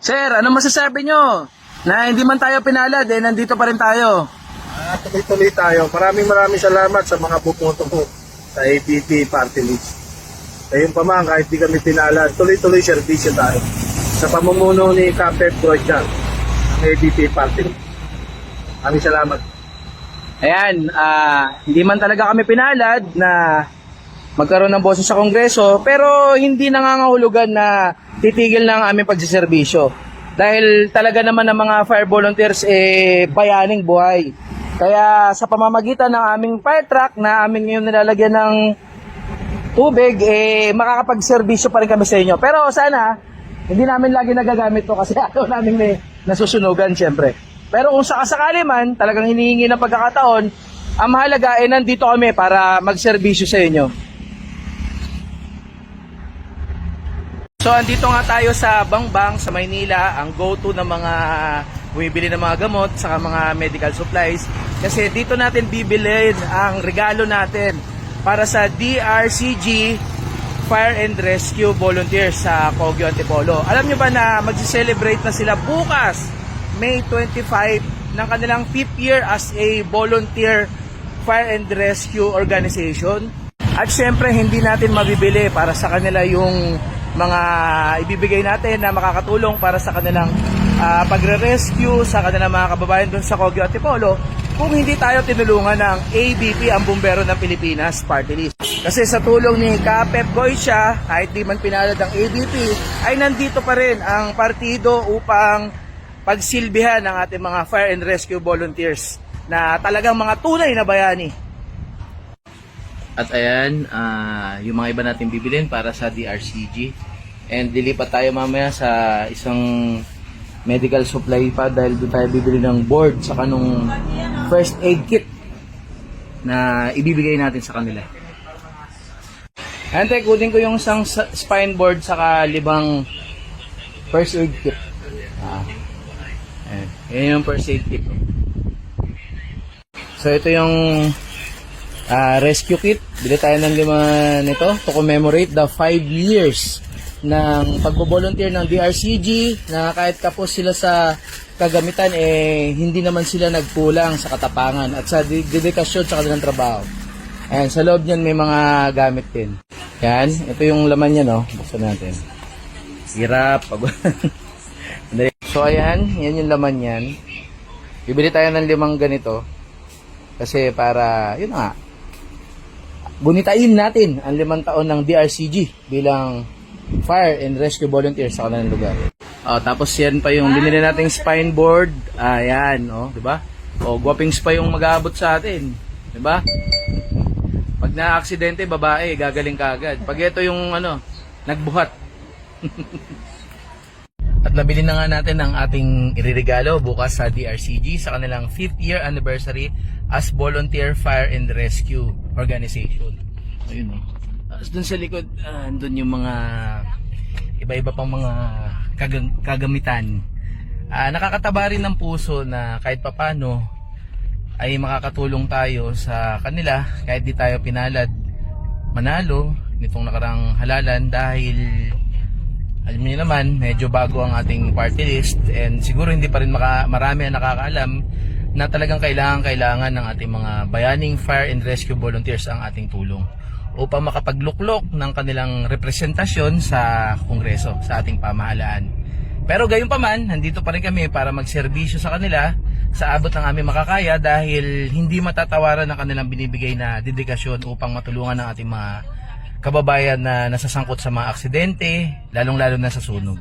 Sir, ano masasabi nyo? Na hindi man tayo pinalad, nandito pa rin tayo. Tuloy-tuloy tayo. Maraming salamat sa mga bumoto mo sa ABP Party List. Ayun pa man, kahit di kami pinalad, tuloy-tuloy serbisyo tayo. Sa pamumuno ni Captain Brocha ng ABP Party List. Maraming salamat. Ayan, hindi man talaga kami pinalad na magkaroon ng boses sa Kongreso, pero hindi nangangahulugan na titigil na ang aming pagsiservisyo. Dahil talaga naman ng mga fire volunteers bayaning buhay. Kaya sa pamamagitan ng aming fire truck na aming ngayon nilalagyan ng tubig, makakapagserbisyo pa rin kami sa inyo. Pero sana, hindi namin lagi nagagamit to kasi ayaw namin may nasusunugan syempre. Pero kung sakasakali man, talagang hinihingi ng pagkakataon, ang mahalaga nandito kami para magserbisyo sa inyo. So andito nga tayo sa Bangbang sa Maynila, ang go-to ng mga bumibili ng mga gamot saka mga medical supplies. Kasi dito natin bibilin ang regalo natin para sa DRCG Fire and Rescue Volunteers sa Kogyo Antipolo. Alam nyo ba na mag-celebrate na sila bukas, May 25, ng kanilang 5th year as a volunteer fire and rescue organization. At syempre hindi natin mabibili para sa kanila yung mga ibibigay natin na makakatulong para sa kanilang pagre-rescue sa kanilang mga kababayan doon sa Kogyo Antipolo kung hindi tayo tinulungan ng ABP, ang Bumbero ng Pilipinas Party List. Kasi sa tulong ni Kapep Goysia, kahit di man pinalad ang ABP, ay nandito pa rin ang partido upang pagsilbihan ng ating mga fire and rescue volunteers na talagang mga tunay na bayani. At ayan, yung mga iba natin bibilin para sa DRCG. And lilipat tayo mamaya sa isang medical supply pa dahil doon tayo bibili ng board saka nung first aid kit na ibibigay natin sa kanila. Antay, kunin ko yung isang spine board saka 5 first aid kit. Yan yung first aid kit. So ito yung rescue kit. Bili tayo ng 5 nito to commemorate the 5 years ng pagbo-volunteer ng DRCG na kahit kapos sila sa kagamitan hindi naman sila nagkulang sa katapangan at sa dedikasyon sa kanilang trabaho. Ayan, sa loob niyan may mga gamit din. Yan, ito yung laman niya, no? Buksan natin. Hirap. So ayan, yan yung laman niyan. Bibili tayo ng 5 ganito kasi para, yun nga, gunitain natin ang 5 taon ng DRCG bilang fire and rescue volunteers sa kanilang lugar. Tapos yan pa yung binili nating spine board. Ayan, di ba? Guwapings pa yung mag-aabot sa atin, di ba? Pag na-aksidente, babae, gagaling kagad. Pag ito yung nagbuhat. At nabili na nga natin ang ating iririgalo bukas sa DRCG sa kanilang 5th year anniversary as Volunteer Fire and Rescue Organization. Ayun, doon sa likod, doon yung mga iba-iba pang mga kagamitan. Nakakataba rin ng puso na kahit papano ay makakatulong tayo sa kanila kahit di tayo pinalad manalo nitong nakarang halalan dahil alam niyo naman, medyo bago ang ating party list and siguro hindi pa rin marami ang nakakaalam na talagang kailangan ng ating mga bayaning fire and rescue volunteers ang ating tulong upang makapagluklok ng kanilang representasyon sa Kongreso, sa ating pamahalaan. Pero gayon pa man, nandito pa rin kami para magserbisyo sa kanila sa abot ng aming makakaya dahil hindi matatawaran ang kanilang binibigay na dedikasyon upang matulungan ng ating mga kababayan na nasasangkot sa mga aksidente, lalong-lalo na sa sunog.